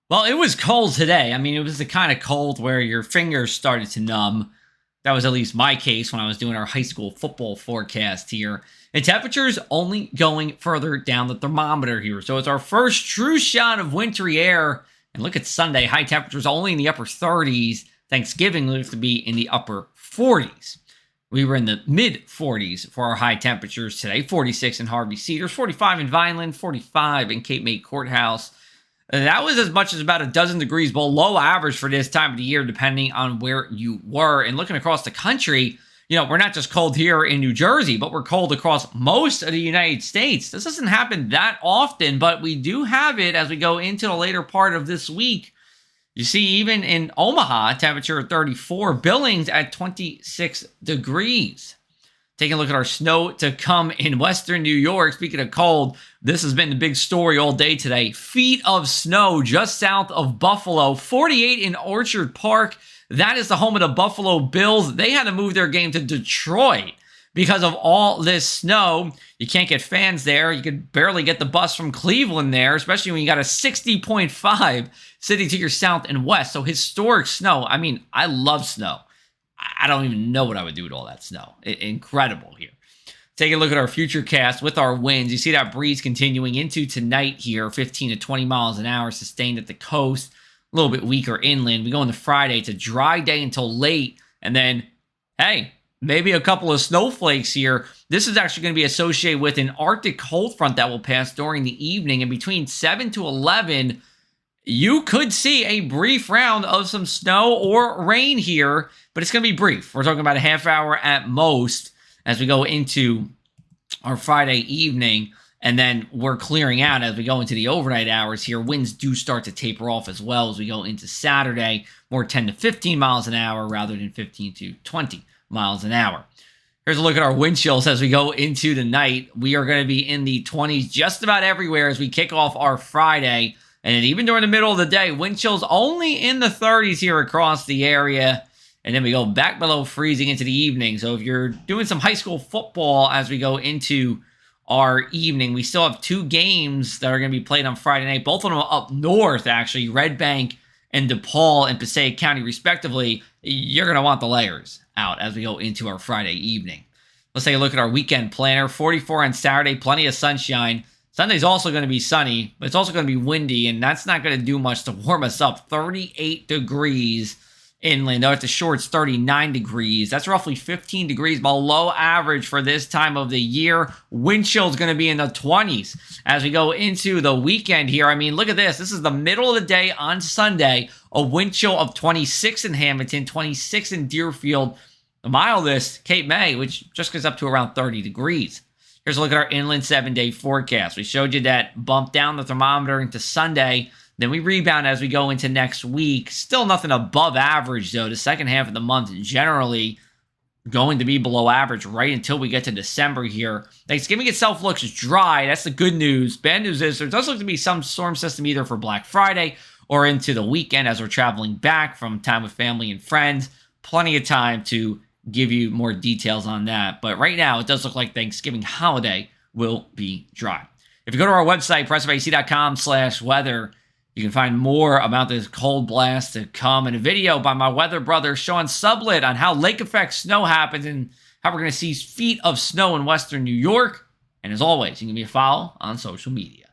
Well, it was cold today. I mean, it was the kind of cold where your fingers started to numb. That was at least my case when I was doing our high school football forecast here. And temperatures only going further down the thermometer here. So it's our first true shot of wintry air. And look at Sunday, high temperatures only in the upper 30s. Thanksgiving looks to be in the upper 40s. We were in the mid 40s for our high temperatures today. 46 in Harvey Cedars, 45 in Vineland, 45 in Cape May Courthouse. That was as much as about a dozen degrees below average for this time of the year, depending on where you were. And looking across the country, we're not just cold here in New Jersey, but we're cold across most of the United States. This doesn't happen that often, but we do have it as we go into the later part of this week. You see, even in Omaha, temperature of 34, Billings at 26 degrees. Taking a look at our snow to come in western New York. Speaking of cold, this has been the big story all day today. Feet of snow just south of Buffalo. 48 in Orchard Park. That is the home of the Buffalo Bills. They had to move their game to Detroit because of all this snow. You can't get fans there. You could barely get the bus from Cleveland there, especially when you got a 60.5 sitting to your south and west. So historic snow. I mean, I love snow. I don't even know what I would do with all that snow. Incredible here. Taking a look at our future cast with our winds. You see that breeze continuing into tonight here, 15 to 20 miles an hour, sustained at the coast, a little bit weaker inland. We go into Friday. It's a dry day until late. And then, hey, maybe a couple of snowflakes here. This is actually going to be associated with an Arctic cold front that will pass during the evening. And between 7 to 11, you could see a brief round of some snow or rain here, but it's going to be brief. We're talking about a half hour at most as we go into our Friday evening, and then we're clearing out as we go into the overnight hours here. Winds do start to taper off as well as we go into Saturday, more 10 to 15 miles an hour rather than 15 to 20 miles an hour. Here's a look at our wind chills as we go into the night. We are going to be in the 20s just about everywhere as we kick off our Friday. And even during the middle of the day, wind chills only in the 30s here across the area. And then we go back below freezing into the evening. So if you're doing some high school football as we go into our evening, we still have two games that are going to be played on Friday night. Both of them up north, actually. Red Bank and DePaul and Passaic County, respectively. You're going to want the layers out as we go into our Friday evening. Let's take a look at our weekend planner. 44 on Saturday, plenty of sunshine. Sunday's also going to be sunny, but it's also going to be windy, and that's not going to do much to warm us up. 38 degrees inland. Though at the shore, it's 39 degrees. That's roughly 15 degrees below average for this time of the year. Wind chill is going to be in the 20s as we go into the weekend here. I mean, look at this. This is the middle of the day on Sunday. A wind chill of 26 in Hamilton, 26 in Deerfield. The mildest, Cape May, which just goes up to around 30 degrees. Here's a look at our inland 7-day forecast. We showed you that bump down the thermometer into Sunday. Then we rebound as we go into next week. Still nothing above average, though. The second half of the month generally going to be below average right until we get to December here. Thanksgiving itself looks dry. That's the good news. Bad news is there does look to be some storm system either for Black Friday or into the weekend as we're traveling back from time with family and friends. Plenty of time to give you more details on that. But right now, it does look like Thanksgiving holiday will be dry. If you go to our website, progressiveac.com/weather, you can find more about this cold blast to come and a video by my weather brother, Sean Sublet, on how lake effect snow happens and how we're going to see feet of snow in western New York. And as always, you can give me a follow on social media.